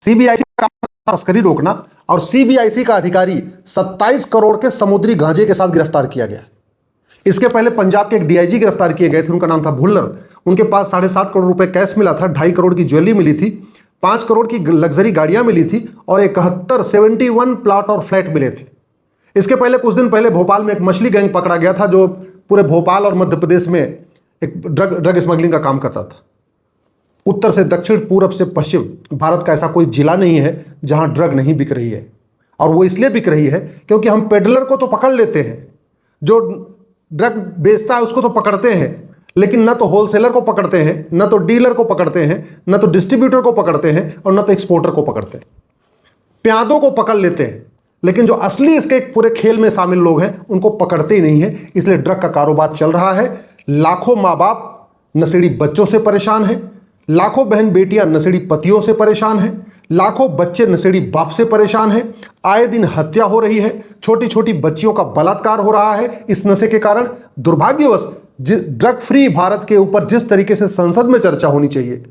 CBIC का तस्करी रोकना, और सीबीआईसी का अधिकारी 27 करोड़ के समुद्री गांजे के साथ गिरफ्तार किया गया। इसके पहले पंजाब के एक डीआईजी गिरफ्तार किए गए थे, उनका नाम था भुल्लर। उनके पास 7.5 करोड़ रुपए कैश मिला था, 2.5 करोड़ की ज्वेलरी मिली थी, 5 करोड़ की लग्जरी गाड़ियां मिली थी और 71 प्लॉट और फ्लैट मिले थे। इसके पहले कुछ दिन पहले भोपाल में एक मछली गैंग पकड़ा गया था, जो पूरे भोपाल और मध्य प्रदेश में एक ड्रग स्मगलिंग का काम करता था। उत्तर से दक्षिण, पूरब से पश्चिम, भारत का ऐसा कोई जिला नहीं है जहां ड्रग नहीं बिक रही है। और वो इसलिए बिक रही है क्योंकि हम पेडलर को तो पकड़ लेते हैं, जो ड्रग बेचता है उसको तो पकड़ते हैं, लेकिन न तो होलसेलर को पकड़ते हैं, न तो डीलर को पकड़ते हैं, न तो डिस्ट्रीब्यूटर को पकड़ते हैं और न तो एक्सपोर्टर को पकड़ते हैं। प्यादों को पकड़ लेते हैं, लेकिन जो असली इसके पूरे खेल में शामिल लोग हैं उनको पकड़ते ही नहीं है। इसलिए ड्रग का कारोबार चल रहा है। लाखों माँ बाप नशेड़ी बच्चों से परेशान हैं, लाखों बहन बेटियां नशेड़ी पतियों से परेशान हैं, लाखों बच्चे नशेड़ी बाप से परेशान हैं। आए दिन हत्या हो रही है, छोटी छोटी बच्चियों का बलात्कार हो रहा है इस नशे के कारण। दुर्भाग्यवश ड्रग फ्री भारत के ऊपर जिस तरीके से संसद में चर्चा होनी चाहिए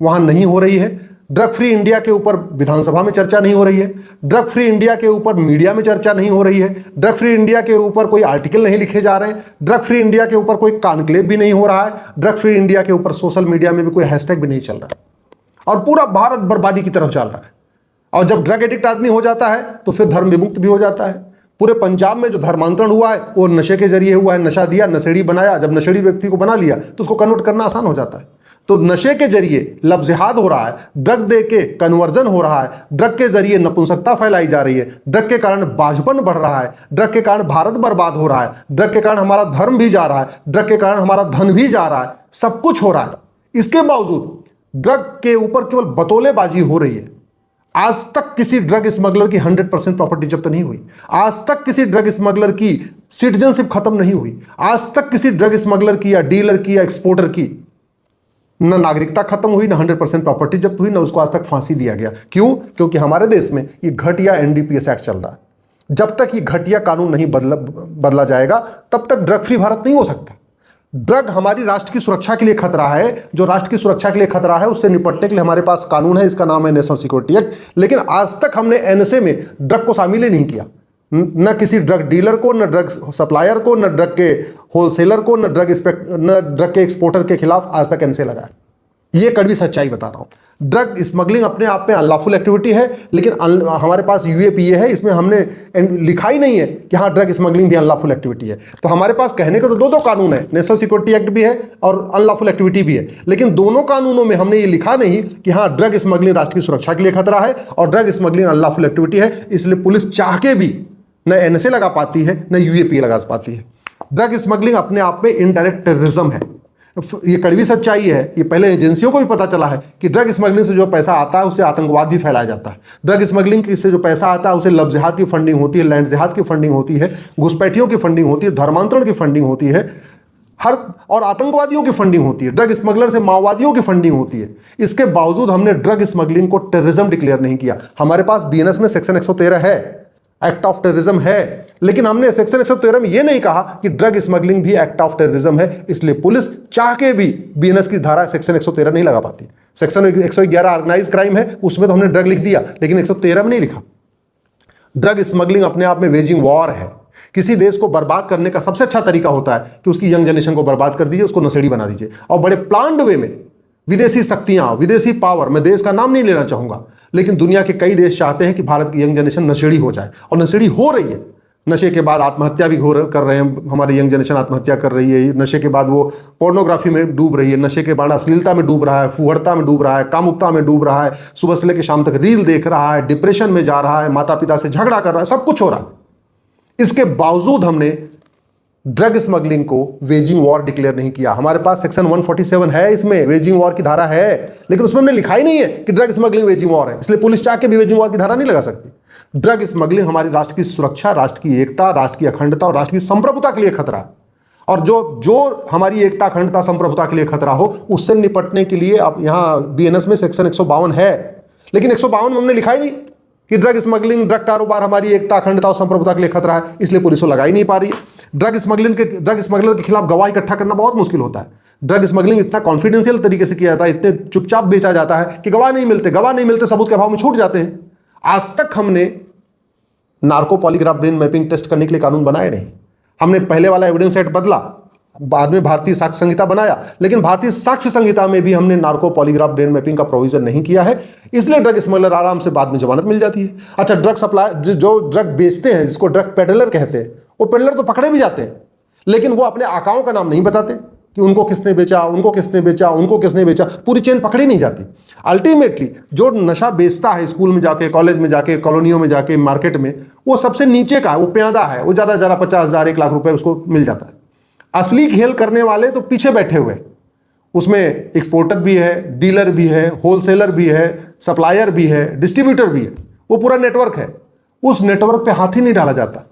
वहां नहीं हो रही है। ड्रग फ्री इंडिया के ऊपर विधानसभा में चर्चा नहीं हो रही है। ड्रग फ्री इंडिया के ऊपर मीडिया में चर्चा नहीं हो रही है। ड्रग फ्री इंडिया के ऊपर कोई आर्टिकल नहीं लिखे जा रहे हैं। ड्रग फ्री इंडिया के ऊपर कोई कॉन्क्लेव भी नहीं हो रहा है। ड्रग फ्री इंडिया के ऊपर सोशल मीडिया में भी कोई हैशटैग भी नहीं चल रहा है, और पूरा भारत बर्बादी की तरफ चल रहा है। और जब ड्रग एडिक्ट आदमी हो जाता है तो फिर धर्म विमुक्त भी हो जाता है। पूरे पंजाब में जो धर्मांतरण हुआ है वो नशे के जरिए हुआ है। नशा दिया, नशेड़ी बनाया, जब नशेड़ी व्यक्ति को बना लिया तो उसको कन्वर्ट करना आसान हो जाता है। तो नशे के जरिए लव जिहाद हो रहा है, ड्रग दे के कन्वर्जन हो रहा है, ड्रग के जरिए नपुंसकता फैलाई जा रही है, ड्रग के कारण बाझपन बढ़ रहा है, ड्रग के कारण भारत बर्बाद हो रहा है, ड्रग के कारण हमारा धर्म भी जा रहा है, ड्रग के कारण हमारा धन भी जा रहा है, सब कुछ हो रहा है। इसके बावजूद ड्रग के ऊपर केवल बतौलेबाजी हो रही है। आज तक किसी ड्रग स्मगलर की 100% प्रॉपर्टी जब्त नहीं हुई। आज तक किसी ड्रग स्मगलर की सिटीजनशिप खत्म नहीं हुई। आज तक किसी ड्रग स्मगलर की या डीलर की या एक्सपोर्टर की न नागरिकता खत्म हुई, न 100% प्रॉपर्टी जब्त हुई, न उसको आज तक फांसी दिया गया। क्यों? क्योंकि हमारे देश में ये घटिया एनडीपीएस एक्ट चल रहा है। जब तक ये घटिया कानून नहीं बदला जाएगा तब तक ड्रग फ्री भारत नहीं हो सकता। ड्रग हमारी राष्ट्र की सुरक्षा के लिए खतरा है। जो राष्ट्र की सुरक्षा के लिए खतरा है उससे निपटने के लिए हमारे पास कानून है, इसका नाम है नेशनल सिक्योरिटी एक्ट। लेकिन आज तक हमने एनएसए में ड्रग को शामिल ही नहीं किया। न किसी ड्रग डीलर को, न ड्रग सप्लायर को, न ड्रग के होलसेलर को, न ड्रग के एक्सपोर्टर के खिलाफ आज तक एनएसए लगा है। ये कड़वी सच्चाई बता रहा हूं। ड्रग स्मगलिंग अपने आप में अनलॉफुल एक्टिविटी है, लेकिन हमारे पास यूएपीए है, इसमें हमने लिखा ही नहीं है कि हाँ ड्रग स्मगलिंग भी अनलॉफुल एक्टिविटी है। तो हमारे पास कहने का तो दो कानून है, नेशनल सिक्योरिटी एक्ट भी है और अनलॉफुल एक्टिविटी भी है, लेकिन दोनों कानूनों में हमने ये लिखा नहीं कि हाँ ड्रग स्मगलिंग राष्ट्र की सुरक्षा के लिए खतरा है और ड्रग स्मगलिंग अनलॉफुल एक्टिविटी है। इसलिए पुलिस चाह के भी न एनएसए लगा पाती है, न यूएपीए लगा पाती है। ड्रग स्मगलिंग अपने आप में इनडायरेक्ट टेररिज्म है। ये कड़वी सच्चाई है। ये पहले एजेंसियों को भी पता चला है कि ड्रग स्मगलिंग से जो पैसा आता है उससे आतंकवाद भी फैलाया जाता है। ड्रग स्मगलिंग से जो पैसा आता है उसे लव जिहाद की फंडिंग होती है, लैंड जिहाद की फंडिंग होती है, घुसपैठियों की फंडिंग होती है, धर्मांतरण की फंडिंग होती है, और आतंकवादियों की फंडिंग होती है। ड्रग स्मगलर से माओवादियों की फंडिंग होती है। इसके बावजूद हमने ड्रग स्मगलिंग को टेररिज्म डिक्लेयर नहीं किया। हमारे पास बीएनएस में सेक्शन 113 है, एक्ट ऑफ टेररिज्म है, लेकिन हमने सेक्शन 113 में यह नहीं कहा कि ड्रग स्मगलिंग भी एक्ट ऑफ टेररिज्म है। इसलिए पुलिस चाह के भी बीएनएस की धारा सेक्शन 113 नहीं लगा पाती। सेक्शन 111 ऑर्गेनाइज क्राइम है, उसमें तो हमने ड्रग लिख दिया, लेकिन 113 में नहीं लिखा। ड्रग स्मगलिंग अपने आप में वेजिंग वॉर है। किसी देश को बर्बाद करने का सबसे अच्छा तरीका होता है कि उसकी यंग जनरेशन को बर्बाद कर दीजिए, उसको नशेड़ी बना दीजिए, और बड़े प्लान्ड वे में विदेशी शक्तियां, विदेशी पावर, मैं देश का नाम नहीं लेना चाहूंगा, लेकिन दुनिया के कई देश चाहते हैं कि भारत की यंग जनरेशन नशेड़ी हो जाए, और नशेड़ी हो रही है। नशे के बाद आत्महत्या भी कर रहे हैं, हमारी यंग जनरेशन आत्महत्या कर रही है। नशे के बाद वो पोर्नोग्राफी में डूब रही है, नशे के बाद अश्लीलता में डूब रहा है, फुहड़ता में डूब रहा है, कामुकता में डूब रहा है, सुबह से लेकर शाम तक रील देख रहा है, डिप्रेशन में जा रहा है, माता पिता से झगड़ा कर रहा है, सब कुछ हो रहा है। इसके बावजूद हमने ड्रग स्मगलिंग को वेजिंग वॉर डिक्लेयर नहीं किया। हमारे पास सेक्शन 147 है, इसमें वेजिंग वॉर की धारा है, लेकिन उसमें हमने लिखा ही नहीं है कि ड्रग स्मगलिंग वेजिंग वॉर है। इसलिए पुलिस चाह के भी वेजिंग वॉर की धारा नहीं लगा सकती। ड्रग स्मगलिंग हमारी राष्ट्र की सुरक्षा, राष्ट्र की एकता, राष्ट्र की अखंडता और राष्ट्र की संप्रभुता के लिए खतरा है। और जो हमारी एकता, अखंडता, संप्रभुता के लिए खतरा हो, उससे निपटने के लिए अब यहाँ बीएनएस में सेक्शन 152 है, लेकिन 152 में हमने लिखा ही नहीं कि ड्रग स्मगलिंग, ड्रग कारोबार हमारी एकता, अखंडता और संप्रभुता के लिए खतरा है। इसलिए पुलिस को लगा ही नहीं पा रही है। ड्रग स्मगलर के खिलाफ गवाह इकट्ठा करना बहुत मुश्किल होता है। ड्रग स्मगलिंग इतना कॉन्फिडेंशियल तरीके से किया जाता है, इतने चुपचाप बेचा जाता है कि गवाह नहीं मिलते, सबूत के अभाव में छूट जाते हैं। आज तक हमने narco polygraph brain mapping test करने के लिए कानून बनाए नहीं। हमने पहले वाला एविडेंस एक्ट बदला, बाद में भारतीय साक्ष्य संहिता बनाया, लेकिन भारतीय साक्ष्य संहिता में भी हमने नार्को पॉलीग्राफ ब्रेन मैपिंग का प्रोविजन नहीं किया है। इसलिए ड्रग स्मगलर आराम से बाद में जमानत मिल जाती है। अच्छा, ड्रग सप्लाई, जो ड्रग बेचते हैं, जिसको ड्रग पेडलर कहते हैं, वो पेडलर तो पकड़े भी जाते हैं, लेकिन वो अपने आकाओं का नाम नहीं बताते कि उनको किसने बेचा, पूरी चेन पकड़ी नहीं जाती। अल्टीमेटली जो नशा बेचता है स्कूल में जाके, कॉलेज में जाके, कॉलोनियों में जाके, मार्केट में, वो सबसे नीचे का है, वो प्यादा है, वो ज़्यादा 50,000 1 लाख रुपए उसको मिल जाता है। असली खेल करने वाले तो पीछे बैठे हुए, उसमें एक्सपोर्टर भी है, डीलर भी है, होलसेलर भी है, सप्लायर भी है, डिस्ट्रीब्यूटर भी है, वो पूरा नेटवर्क है। उस नेटवर्क पे हाथ ही नहीं डाला जाता।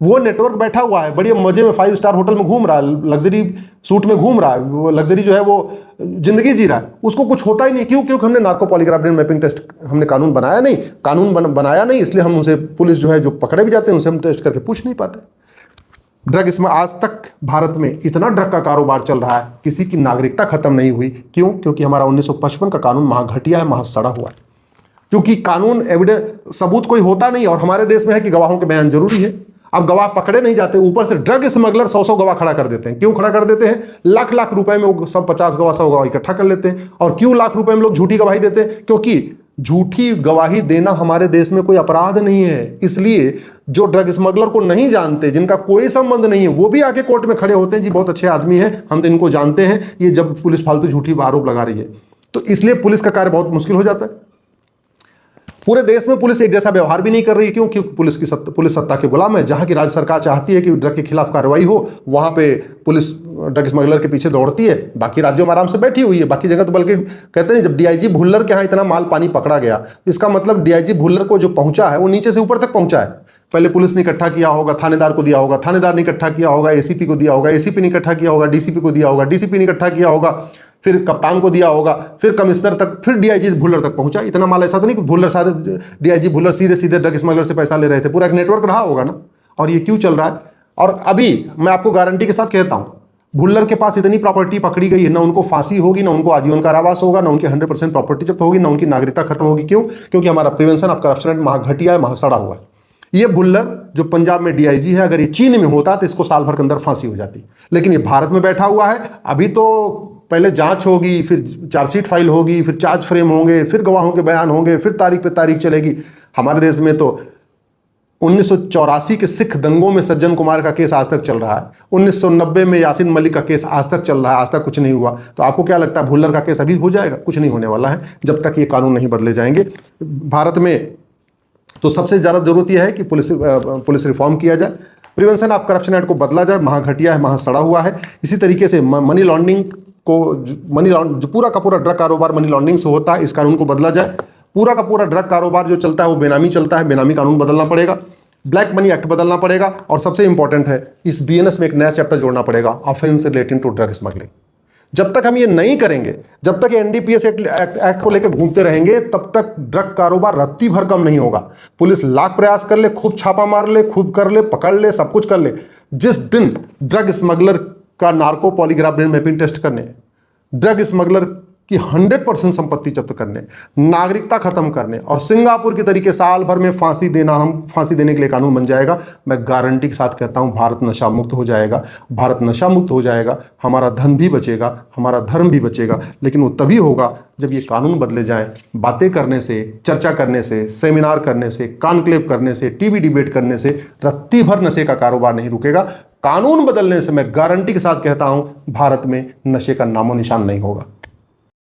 वो नेटवर्क बैठा हुआ है, बढ़िया मजे में 5 स्टार होटल में घूम रहा है, लग्जरी सूट में घूम रहा है, वो लग्जरी जो है वो जिंदगी जी रहा है, उसको कुछ होता ही नहीं। क्यों? क्योंकि हमने narco polygraph brain mapping test हमने कानून बनाया नहीं, इसलिए हम उसे, पुलिस जो है, जो पकड़े भी जाते हैं, उनसे हम टेस्ट करके पूछ नहीं पाते। ड्रग, इसमें आज तक भारत में इतना ड्रग का कारोबार चल रहा है, किसी की नागरिकता खत्म नहीं हुई। क्यों? क्योंकि हमारा 1955 का कानून महाघटिया है, महासड़ा हुआ है। क्योंकि कानून, एविडेंस, सबूत कोई होता नहीं, और हमारे देश में है कि गवाहों के बयान जरूरी है। अब गवाह पकड़े नहीं जाते, ऊपर से ड्रग स्मगलर 100 गवाह खड़ा कर देते हैं। क्यों खड़ा कर देते हैं? लाख रुपए में वो सब 50 गवाह 100 गवाह इकट्ठा कर लेते हैं। और क्यों लाख रुपए में लोग झूठी गवाही देते हैं? क्योंकि झूठी गवाही देना हमारे देश में कोई अपराध नहीं है। इसलिए जो ड्रग स्मगलर को नहीं जानते, जिनका कोई संबंध नहीं है, वो भी आके कोर्ट में खड़े होते हैं, जी बहुत अच्छे आदमी हैं, हम तो इनको जानते हैं, ये जब पुलिस फालतू झूठी आरोप लगा रही है। तो इसलिए पुलिस का कार्य बहुत मुश्किल हो जाता है। पूरे देश में पुलिस एक जैसा व्यवहार भी नहीं कर रही। क्यों? क्योंकि पुलिस सत्ता के गुलाम है। जहां की राज्य सरकार चाहती है कि ड्रग के खिलाफ कार्रवाई हो, वहां पे पुलिस ड्रग स्मगलर के पीछे दौड़ती है। बाकी राज्यों में आराम से बैठी हुई है। बाकी जगह तो बल्कि कहते हैं, जब डीआईजी भुल्लर के यहाँ इतना माल पानी पकड़ा गया, इसका मतलब डीआईजी भुल्लर को जो पहुंचा है वो नीचे से ऊपर तक पहुंचा है। पहले पुलिस ने इकट्ठा किया होगा, थानेदार को दिया होगा, थानेदार ने इकट्ठा किया होगा, एसीपी को दिया होगा, एसीपी ने इकट्ठा किया होगा, डीसीपी को दिया होगा, डीसीपी ने इकट्ठा किया होगा, फिर कप्तान को दिया होगा, फिर कमिश्नर तक, फिर डीआईजी भुल्लर तक पहुंचा। इतना माल ऐसा तो नहीं कि भुल्लर साधे डीआईजी भुल्लर सीधे ड्रग स्मगलर से पैसा ले रहे थे। पूरा एक नेटवर्क रहा होगा ना। और ये क्यों चल रहा है? और अभी मैं आपको गारंटी के साथ कहता हूं, भुल्लर के पास इतनी प्रॉपर्टी पकड़ी गई है, ना उनको फांसी होगी, ना उनको आजीवन कारावास होगा, ना उनकी 100% प्रॉपर्टी जब्त होगी, ना उनकी नागरिकता खत्म होगी। क्यों? क्योंकि हमारा प्रिवेंशन ऑफ करप्शन महाघटिया है, महासड़ा हुआ है। ये भुल्लर जो पंजाब में डीआईजी है, अगर ये चीन में होता तो इसको साल भर के अंदर फांसी हो जाती, लेकिन ये भारत में बैठा हुआ है। अभी तो पहले जांच होगी, फिर चार्जशीट फाइल होगी, फिर चार्ज फ्रेम होंगे, फिर गवाहों के बयान होंगे, फिर तारीख पे तारीख चलेगी। हमारे देश में तो 1984 के सिख दंगों में सज्जन कुमार का केस आज तक चल रहा है, 1990 में यासीन मलिक का केस आज तक चल रहा है, आज तक कुछ नहीं हुआ। तो आपको क्या लगता है भुल्लर का केस अभी हो जाएगा? कुछ नहीं होने वाला है जब तक ये कानून नहीं बदले जाएंगे भारत में। तो सबसे ज़्यादा जरूरत यह है कि पुलिस रिफॉर्म किया जाए, प्रिवेंशन ऑफ करप्शन एक्ट को बदला जाए, महाघटिया है, महासड़ा हुआ है। इसी तरीके से मनी लॉन्ड्रिंग जो पूरा का पूरा ड्रग कारोबार मनी लॉन्ड्रिंग से होता है, इस कानून को बदला जाए। पूरा का पूरा ड्रग कारोबार जो चलता है वो बेनामी चलता है, बेनामी कानून बदलना पड़ेगा, ब्लैक मनी एक्ट बदलना पड़ेगा, और सबसे इंपॉर्टेंट है इस बीएनएस में एक नया चैप्टर जोड़ना पड़ेगा, offence relating to drug smuggling. जब तक हम ये नहीं करेंगे, जब तक एनडीपीएस एक्ट को लेकर घूमते रहेंगे, तब तक ड्रग कारोबार रत्ती भर कम नहीं होगा। पुलिस लाख प्रयास कर ले, खूब छापा मार ले, खूब कर ले, पकड़ ले, सब कुछ कर ले, जिस दिन ड्रग स्मगलर का narco polygraph brain mapping test करने, ड्रग स्मगलर की 100% संपत्ति जब्त करने, नागरिकता खत्म करने, और सिंगापुर के तरीके साल भर में फांसी देने के लिए कानून बन जाएगा, मैं गारंटी के साथ कहता हूं भारत नशा मुक्त हो जाएगा। भारत नशा मुक्त हो जाएगा, हमारा धन भी बचेगा, हमारा धर्म भी बचेगा। लेकिन वो तभी होगा जब ये कानून बदले जाए। बातें करने से, चर्चा करने से, सेमिनार करने से, कॉन्क्लेव करने से, टीवी डिबेट करने से रत्ती भर नशे का कारोबार नहीं रुकेगा। कानून बदलने से मैं गारंटी के साथ कहता हूं भारत में नशे का नामो निशान नहीं होगा।